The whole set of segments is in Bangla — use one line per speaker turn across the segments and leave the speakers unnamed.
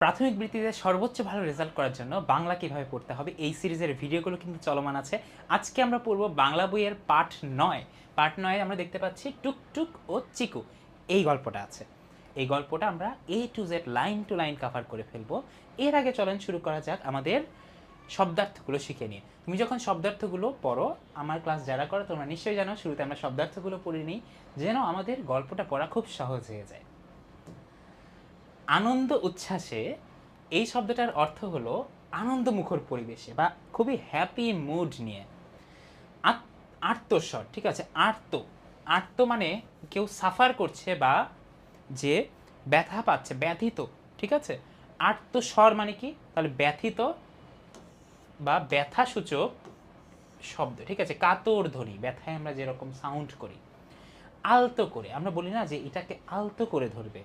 প্রাথমিক বৃত্তিতে সর্বোচ্চ ভালো রেজাল্ট করার জন্য বাংলা কীভাবে পড়তে হবে এই সিরিজের ভিডিওগুলো কিন্তু চলমান আছে। আজকে আমরা পড়ব বাংলা বইয়ের পাঠ 9। পাঠ 9 আমরা দেখতে পাচ্ছি টুকটুক ও চিকু, এই গল্পটা আছে। এই গল্পটা আমরা A to Z line to line cover করে ফেলবো। এর আগে চলেন শুরু করা যাক আমাদের শব্দার্থগুলো শিখে নিয়ে। তুমি যখন শব্দার্থগুলো পড়ো, আমার ক্লাস যারা করো তোমরা নিশ্চয়ই জানো, শুরুতে আমরা শব্দার্থগুলো পড়ে নিই যেন আমাদের গল্পটা পড়া খুব সহজ হয়ে যায়। আনন্দ উচ্ছ্বাসে, এই শব্দটার অর্থ হলো আনন্দমুখর পরিবেশে বা খুবই হ্যাপি মুড নিয়ে। আর্তস্বর, ঠিক আছে, আর্ত মানে কেউ সাফার করছে বা যে ব্যথা পাচ্ছে, ব্যথিত, ঠিক আছে। আর্তস্বর মানে কি, তাহলে ব্যথিত বা ব্যথাসূচক শব্দ, ঠিক আছে। কাতর ধ্বনি, ব্যথায় আমরা যেরকম সাউন্ড করি। আলতো করে, আমরা বলি না যে এটাকে আলতো করে ধরবে,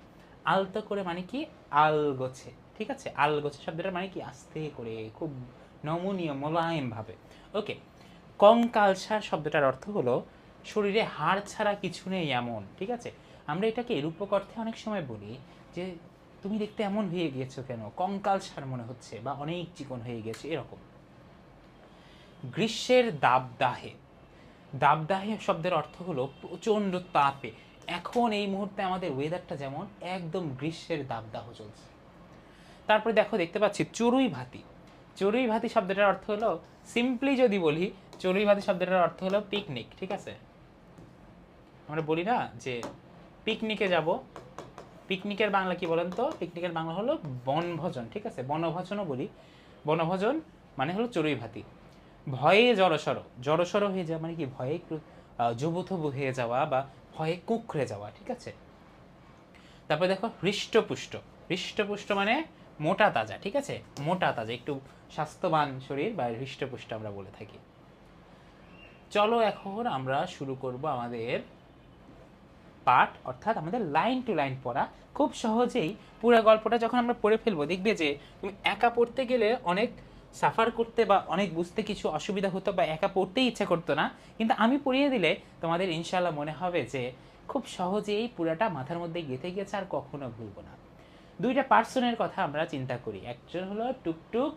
আলতো করে মানে কি আলগোছে, ঠিক আছে। আলগোছে শব্দটার মানে কি আস্তে করে, খুব নমনীয় মোলায়েম ভাবে। ওকে। কঙ্কালসার শব্দটার অর্থ হলো শরীরে হাড় ছাড়া কিছু নেই এমন, ঠিক আছে। আমরা এটাকে রূপক অর্থে অনেক সময় বলি যে তুমি দেখতে এমন হয়ে গিয়েছো কেন, কঙ্কালসার মনে হচ্ছে বা অনেক চিকন হয়ে গেছে, এরকম। গ্রীষ্মের দাবদাহে, দাবদাহে শব্দের অর্থ হলো প্রচণ্ড তাপে। এখন এই মুহূর্তে আমাদের ওয়েদারটা যেমন একদম গ্রীষ্মের দাবদাহ চলছে। তারপরে দেখতে পাচ্ছি চড়ুই ভাতি। চড়ুই ভাতি শব্দটার অর্থ হলো, সিম্পলি যদি বলি, চড়ুই ভাতি শব্দটার অর্থ হলো পিকনিক, ঠিক আছে। আমরা বলি না যে পিকনিকে যাব, পিকনিকের বাংলা কি বলেন তো? পিকনিকের বাংলা হলো বনভোজন, ঠিক আছে। বনভোজনও বলি। বনভোজন মানে হলো চড়ুই ভাতি। ভয়ে জড়সড়, জড়সড় হয়ে যাওয়া মানে কি ভয়ে জবুথবু হয়ে যাওয়া বা ভয়ে কুঁকড়ে যাওয়া, ঠিক আছে। তারপরে দেখো হৃষ্টপুষ্ট, হৃষ্টপুষ্ট মানে মোটা তাজা, ঠিক আছে। মোটা তাজা, একটু স্বাস্থ্যবান শরীর বা হৃষ্টপুষ্ট আমরা বলে থাকি। চলো এখন আমরা শুরু করব আমাদের পাঠ, অর্থাৎ আমাদের লাইন টু লাইন পড়া। খুব সহজেই পুরো গল্পটা যখন আমরা পড়ে ফেলবো, দেখবে যে তুমি একা পড়তে গেলে অনেক সাফার করতে বা অনেক বুঝতে কিছু অসুবিধা হতো বা একা পড়তেই ইচ্ছা করতো না, কিন্তু আমি পড়িয়ে দিলে তোমাদের ইনশাল্লাহ মনে হবে যে খুব সহজেই পুরাটা মাথার মধ্যে গেঁথে গেছে, আর কখনো ভুলবো না। দুইটা পার্সনের কথা আমরা চিন্তা করি, একজন হলো টুকটুক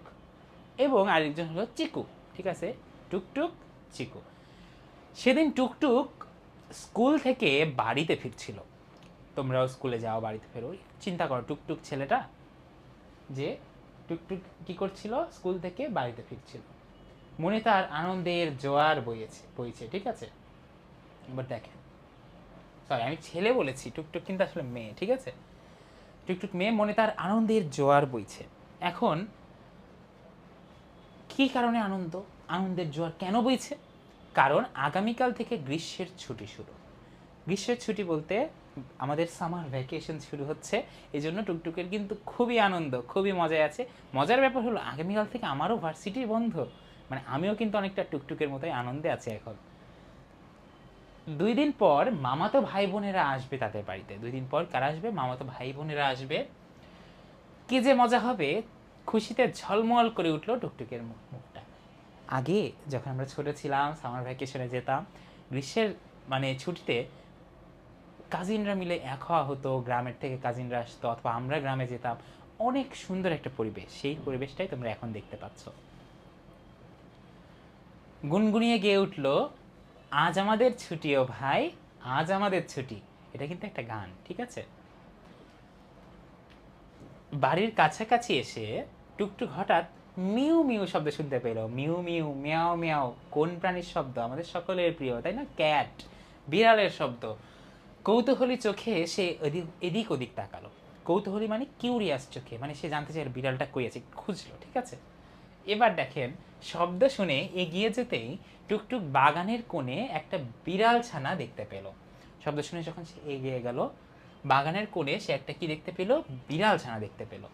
এবং আরেকজন হলো চিকু, ঠিক আছে। টুকটুক, চিকু। সেদিন টুকটুক স্কুল থেকে বাড়িতে ফিরছিল। তোমরাও স্কুলে যাও, বাড়িতে ফেরো। চিন্তা করো টুকটুক ছেলেটা, যে টুকটুক কি করছিল, স্কুল থেকে বাড়িতে ফিরছিল। মনে তার আনন্দের জোয়ার বইছে, ঠিক আছে। এবার দেখেন, সরি আমি ছেলে বলেছি, টুকটুক কিন্তু আসলে মেয়ে, ঠিক আছে। টুকটুক মেয়ে, মনে তার আনন্দের জোয়ার বইছে। এখন কি কারণে আনন্দের জোয়ার কেন বইছে? কারণ আগামীকাল থেকে গ্রীষ্মের ছুটি শুরু। গ্রীষ্মের ছুটি বলতে আমাদের সামার ভ্যাকেশন শুরু হচ্ছে। এই জন্য টুকটুকের কিন্তু খুবই আনন্দ, খুবই মজায় আছে। মজার ব্যাপার হলো আগামীকাল থেকে আমারও ভার্সিটি বন্ধ, মানে আমিও কিন্তু অনেকটা টুকটুকের মতোই আনন্দে আছি এখন। 2 দিন পর মামাতো ভাই বোনেরা আসবে তাদের বাড়িতে। 2 দিন পর কারা আসবে? মামাতো ভাই বোনেরা আসবে। কি যে মজা হবে, খুশিতে ঝলমল করে উঠলো টুকটুকের মুখটা। আগে যখন আমরা ছোট ছিলাম, সামার ভ্যাকেশনে যেতাম, গ্রীষ্মের মানে ছুটিতে কাজিনরা মিলে এক হওয়া হতো, গ্রামের থেকে কাজিনরা আসতো অথবা আমরা গ্রামে যেতাম। অনেক সুন্দর একটা পরিবেশ, সেই পরিবেশটাই তোমরা এখন দেখতে পাচ্ছ। গুনগুনিয়ে গেয়ে উঠল, আজ আমাদের ছুটি ও ভাই, আজ আমাদের ছুটি। এটা কিন্তু একটা গান, ঠিক আছে। বাড়ির কাছাকাছি এসে টুকটুক হঠাৎ মিউ মিউ শব্দ শুনতে পেল। মিউ মিউ, মিয়াও মিয়াও, কোন প্রাণীর শব্দ? আমাদের সকলের প্রিয়, তাই না? ক্যাট, বিড়ালের শব্দ। কৌতূহলী চোখে সে এদিক ওদিক তাকালো। কৌতূহলী মানে কিউরিয়াস চোখে, মানে সে জানতে চায় বিড়ালটা কই আছে, খুঁজলো, ঠিক আছে। এবার দেখেন, শব্দ শুনে এগিয়ে যেতেই টুকটুক বাগানের কোণে একটা বিড়াল ছানা দেখতে পেল। শব্দ শুনে যখন সে এগিয়ে গেল, বাগানের কোণে সে একটা কি দেখতে পেল? বিড়াল ছানা দেখতে পেল।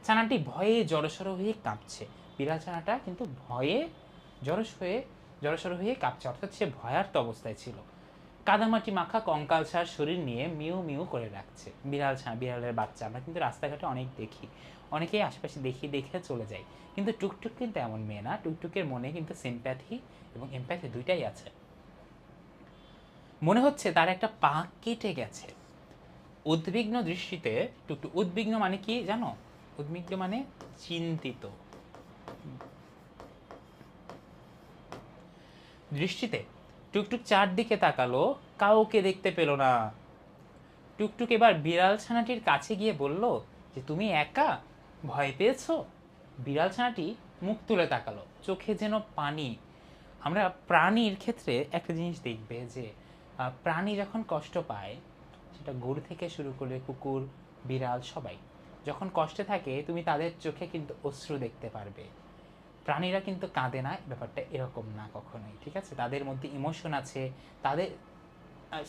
ছানাটি ভয়ে জড়সড় হয়ে কাঁপছে। বিড়াল ছানাটা কিন্তু ভয়ে জড়সড় হয়ে কাঁপছে, অর্থাৎ সে ভয়ার্ত অবস্থায় ছিল। কাদামাটি মাখা কঙ্কালসার শরীর নিয়ে মিউ মিউ করে রাখছে। বিড়ালের বাচ্চা আমরা কিন্তু রাস্তাঘাটে অনেক দেখি, অনেকেই আশেপাশে দেখে চলে যায়। কিন্তু টুকটুক কিন্তু এমন মেয়ে না, টুকটুকের মনে কিন্তু সিম্প্যাথি এবং এমপ্যাথি দুইটাই আছে। মনে হচ্ছে তার একটা পা কেটে গেছে। উদ্বিগ্ন দৃষ্টিতে টুকটুক, উদ্বিগ্ন মানে কি জানো? উদ্বিগ্ন মানে চিন্তিত। দৃষ্টিতে টুকটুক চারদিকে তাকালো, কাউকে দেখতে পেল না। টুকটুক এবার বিড়াল ছানাটির কাছে গিয়ে বলল যে তুমি একা, ভয় পেয়েছো? বিড়াল ছানাটি মুখ তুলে তাকালো, চোখে যেন পানি। আমরা প্রাণীর ক্ষেত্রে একটা জিনিস দেখবে যে প্রাণী যখন কষ্ট পায়, সেটা গরু থেকে শুরু করে কুকুর, বিড়াল সবাই যখন কষ্টে থাকে, তুমি তাদের চোখে কিন্তু অশ্রু দেখতে পারবে। প্রাণীরা কিন্তু কাঁদে না, ব্যাপারটা এরকম না কখনোই, ঠিক আছে? তাদের মধ্যে ইমোশন আছে। তাদের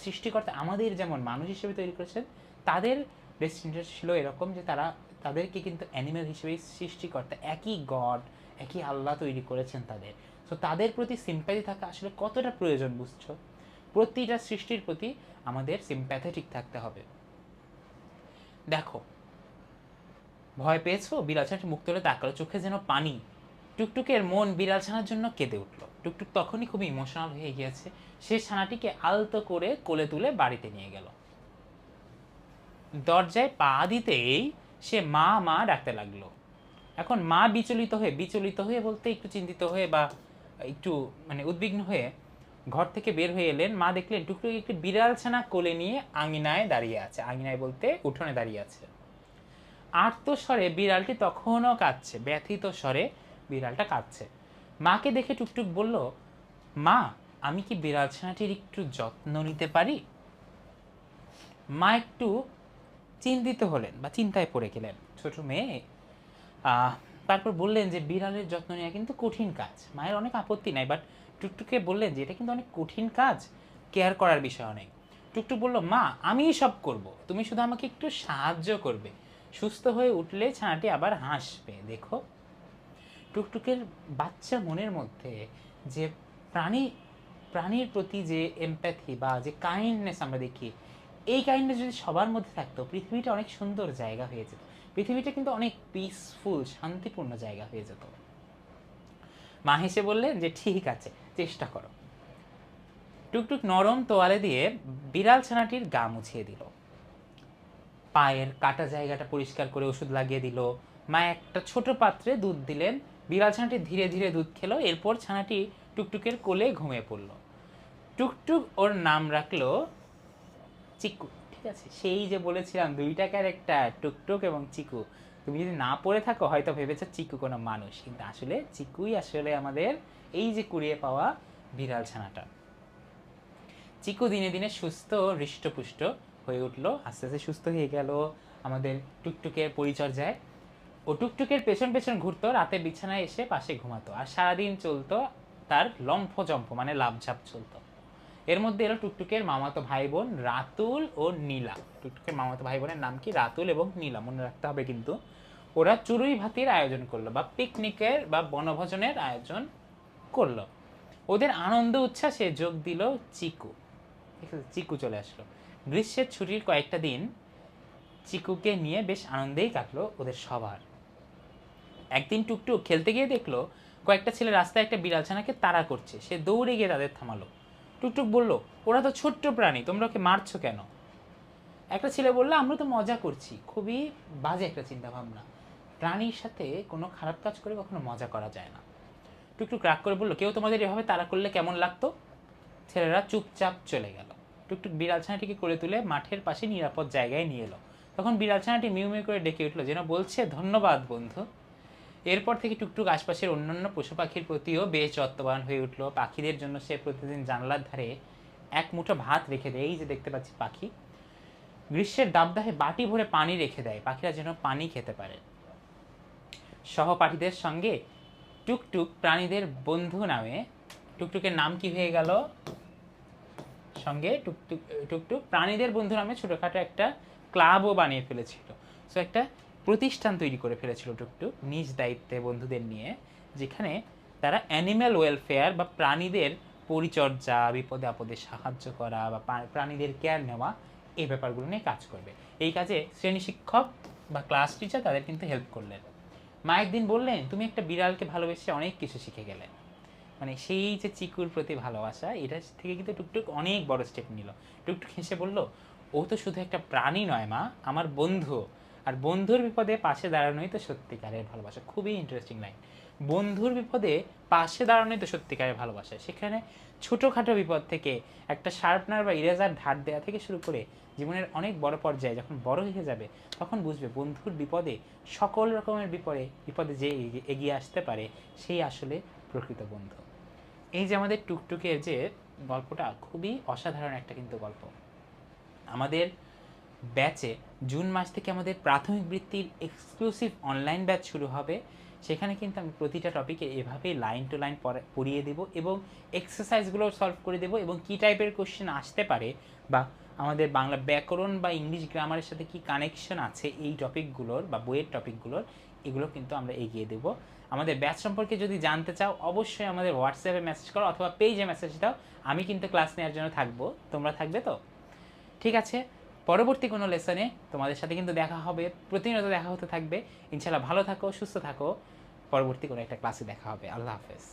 সৃষ্টিকর্তা আমাদের যেমন মানুষ হিসেবে তৈরি করেছেন, তাদের ডেস্টিনিটা ছিল এরকম যে তারা তাদেরকে কিন্তু অ্যানিমেল হিসেবেই সৃষ্টিকর্তা, একই গড, একই আল্লাহ তৈরি করেছেন তাদের। সো তাদের প্রতি সিম্প্যাথি থাকা আসলে কতটা প্রয়োজন বুঝছো? প্রতিটা সৃষ্টির প্রতি আমাদের সিম্প্যাথেটিক থাকতে হবে। দেখো, ভয় পেয়েছো? বিড়াল ছানাটি মুখ তুলে তাকালো, চোখে যেন পানি। টুকটুকের মন বিড়াল ছানার জন্য কেঁদে উঠল। টুকটুক তখনই খুবই ইমোশনাল হয়ে গিয়েছে। সে ছানাটিকে আলতো করে কোলে তুলে বাড়িতে নিয়ে গেল। দরজায় পা দিতেই সে মা মা ডাকতে লাগলো। এখন মা বিচলিত হয়ে বলতে একটু চিন্তিত হয়ে বা একটু মানে উদ্বিগ্ন হয়ে ঘর থেকে বের হয়ে এলেন। মা দেখলেন টুকটুক একটি বিড়াল ছানা কোলে নিয়ে আঙিনায় দাঁড়িয়ে আছে। আঙিনায় বলতে উঠোনে দাঁড়িয়ে আছে। আর্ত স্বরে বিড়ালটি তখনও কাঁদছে, ব্যথিত স্বরে বিড়ালটা কাঁদছে। মাকে দেখে টুকটুক বলল, মা, আমি কি বিড়াল ছানাটির একটু যত্ন নিতে পারি? মা একটু চিন্তিত হলেন বা চিন্তায় পড়ে গেলেন। ছোট মেয়ে। তারপর বললেন যে বিড়ালের যত্ন নেওয়া কিন্তু কঠিন কাজ। মায়ের অনেক আপত্তি নাই, বাট টুকটুকে বললেন যে এটা কিন্তু অনেক কঠিন কাজ, কেয়ার করার বিষয় অনেক। টুকটুক বলল, মা, আমিই সব করব, তুমি শুধু আমাকে একটু সাহায্য করবে। সুস্থ হয়ে উঠলে ছানাটি আবার হাসবে, দেখো। টুকটুকের বাচ্চা মনের মধ্যে যে প্রাণী প্রাণীর প্রতি যে এমপ্যাথি বা যে কাইন্ডনেস আমরা দেখি, এই কাইন্ডনেস যদি সবার মধ্যে থাকতো, পৃথিবীটা অনেক সুন্দর জায়গা হয়ে যেত। পৃথিবীটা কিন্তু অনেক পিসফুল, শান্তিপূর্ণ জায়গা হয়ে যেত। মা হেসে বললেন যে ঠিক আছে, চেষ্টা করো। টুকটুক নরম তোয়ালে দিয়ে বিড়াল ছানাটির গা মুছিয়ে দিল, পায়ের কাটা জায়গাটা পরিষ্কার করে ওষুধ লাগিয়ে দিল। মা একটা ছোট পাত্রে দুধ দিলেন। বিড়াল ছানাটি ধীরে ধীরে দুধ খেলো। এরপর ছানাটি টুকটুকের কোলে ঘুমিয়ে পড়ল। টুকটুক ওর নাম রাখলো চিকু, ঠিক আছে? সেই যে বলেছিলাম দুইটা ক্যারেক্টার, টুকটুক এবং চিকু। তুমি যদি না পড়ে থাকো হয়তো ভেবেছো চিকু কোনো মানুষ, কিন্তু আসলে চিকুই আসলে আমাদের এই যে কুড়িয়ে পাওয়া বিড়াল ছানাটা। চিকু দিনে দিনে সুস্থ, হৃষ্টপুষ্ট হয়ে উঠলো, আস্তে আস্তে সুস্থ হয়ে গেল আমাদের টুকটুকের পরিচর্যায়। ও টুকটুকের পেছন পেছন ঘুরতো, রাতে বিছানায় এসে পাশে ঘুমাতো, আর সারাদিন চলতো তার লম্ফজম্প মানে লাভঝাপ চলতো। এর মধ্যে এলো টুকটুকের মামাতো ভাই বোন রাতুল ও নীলা। টুকটুকের মামাতো ভাই বোনের নাম কি? রাতুল এবং নীলা, মনে রাখতে হবে কিন্তু। ওরা চুরুই ভাতির আয়োজন করলো বা পিকনিকের বা বনভোজনের আয়োজন করলো। ওদের আনন্দ উচ্ছ্বাসে যোগ দিল চিকু। ঠিক আছে, চিকু চলে আসলো। গ্রীষ্মের ছুটির কয়েকটা দিন চিকুকে নিয়ে বেশ আনন্দেই কাটলো ওদের সবার। একদিন টুকটুক খেলতে গিয়ে দেখলো কয়েকটা ছেলে রাস্তায় একটা বিড়াল ছানাকে তাড়া করছে। সে দৌড়ে গিয়ে তাদের থামালো। টুকটুক বলল, ওরা তো ছোট্ট প্রাণী, তোমরা ওকে মারছো কেন? একটা ছেলে বললো, আমরা তো মজা করছি। খুবই বাজে একটা চিন্তা ভাবনা। প্রাণীর সাথে কোনো খারাপ কাজ করে কখনো মজা করা যায় না। টুকটুক রাগ করে বললো, কেউ তোমাদের এভাবে তাড়া করলে কেমন লাগতো? ছেলেরা চুপচাপ চলে গেল। টুকটুক বিড়াল ছানাটিকে করে তুলে মাঠের পাশে নিরাপদ জায়গায় নিয়ে এলো। তখন বিড়াল ছানাটি মিউ মিউ করে ডেকে উঠলো, যেন বলছে, ধন্যবাদ বন্ধু। এরপর থেকে টুকটুক আশপাশের অন্যান্য পশু পাখির প্রতিও বেশ যত্নবান হয়ে উঠলো। পাখিদের জন্য সে প্রতিদিন জানলার ধারে এক মুঠো ভাত রেখে দেয়। এই যে দেখতে পাচ্ছি পাখি, গ্রীষ্মের দাবদাহে বাটি ভরে পানি রেখে দেয়, পাখিরা যেন পানি খেতে পারে। সহপাঠীদের সঙ্গে টুকটুক প্রাণীদের বন্ধু নামে, টুকটুকের নাম কি হয়ে গেল? সঙ্গে টুকটুক টুকটুক প্রাণীদের বন্ধু নামে ছোটখাটো একটা ক্লাবও বানিয়ে ফেলেছিল। সো একটা প্রতিষ্ঠান তৈরি করে ফেলেছিল টুকটুক নিজ দায়িত্বে বন্ধুদের নিয়ে, যেখানে তারা অ্যানিম্যাল ওয়েলফেয়ার বা প্রাণীদের পরিচর্যা, বিপদে আপদে সাহায্য করা বা প্রাণীদের কেয়ার নেওয়া, এই ব্যাপারগুলো নিয়ে কাজ করবে। এই কাজে শ্রেণী শিক্ষক বা ক্লাস টিচার তাদের কিন্তু হেল্প করলেন। মা একদিন বললেন, তুমি একটা বিড়ালকে ভালোবেসে অনেক কিছু শিখে গেলে। মানে সেই যে চিকুর প্রতি ভালোবাসা, এটা থেকে কিন্তু টুকটুক অনেক বড় স্টেপ নিল। টুকটুক হেসে বলল, ও তো শুধু একটা প্রাণী নয় মা, আমার বন্ধু। আর বন্ধুর বিপদে পাশে দাঁড়ানোই তো সত্যিকারের ভালোবাসা। খুবই ইন্টারেস্টিং লাইন। বন্ধুর বিপদে পাশে দাঁড়ানোই তো সত্যিকারের ভালোবাসা। সেখানে ছোটোখাটো বিপদ থেকে একটা শার্পনার বা ইরেজার ধার দেওয়া থেকে শুরু করে জীবনের অনেক বড় পর্যায়ে যখন বড় হয়ে যাবে, তখন বুঝবে বন্ধুর বিপদে, সকল রকমের বিপদে যে এগিয়ে আসতে পারে, সেই আসলে প্রকৃত বন্ধু। এই যে আমাদের টুকটুকের যে গল্পটা, খুবই অসাধারণ একটা কিন্তু গল্প। আমাদের ব্যাচে জুন মাস থেকে আমাদের প্রাথমিক বৃত্তির এক্সক্লুসিভ অনলাইন ব্যাচ শুরু হবে। সেখানে কিন্তু আমি প্রতিটা টপিকে এভাবেই লাইন টু লাইন পড়িয়ে দেবো এবং এক্সারসাইজগুলো সলভ করে দেবো, এবং কী টাইপের কোশ্চেন আসতে পারে বা আমাদের বাংলা ব্যাকরণ বা ইংলিশ গ্রামারের সাথে কি কানেকশন আছে এই টপিকগুলোর বা বইয়ের টপিকগুলোর, এগুলো কিন্তু আমরা এগিয়ে দেবো। আমাদের ব্যাচ সম্পর্কে যদি জানতে চাও, অবশ্যই আমাদের হোয়াটসঅ্যাপে মেসেজ করো অথবা পেজে মেসেজ দাও। আমি কিন্তু ক্লাস নেওয়ার জন্য থাকবো, তোমরা থাকবে তো? ঠিক আছে, পরবর্তী কোনো লেসনে তোমাদের সাথে কিন্তু দেখা হবে, প্রতিনিয়ত দেখা হতে থাকবে। ইনশাআল্লাহ ভালো থাকো, সুস্থ থাকো। পরবর্তী কোনো একটা ক্লাসে দেখা হবে। আল্লাহ হাফেজ।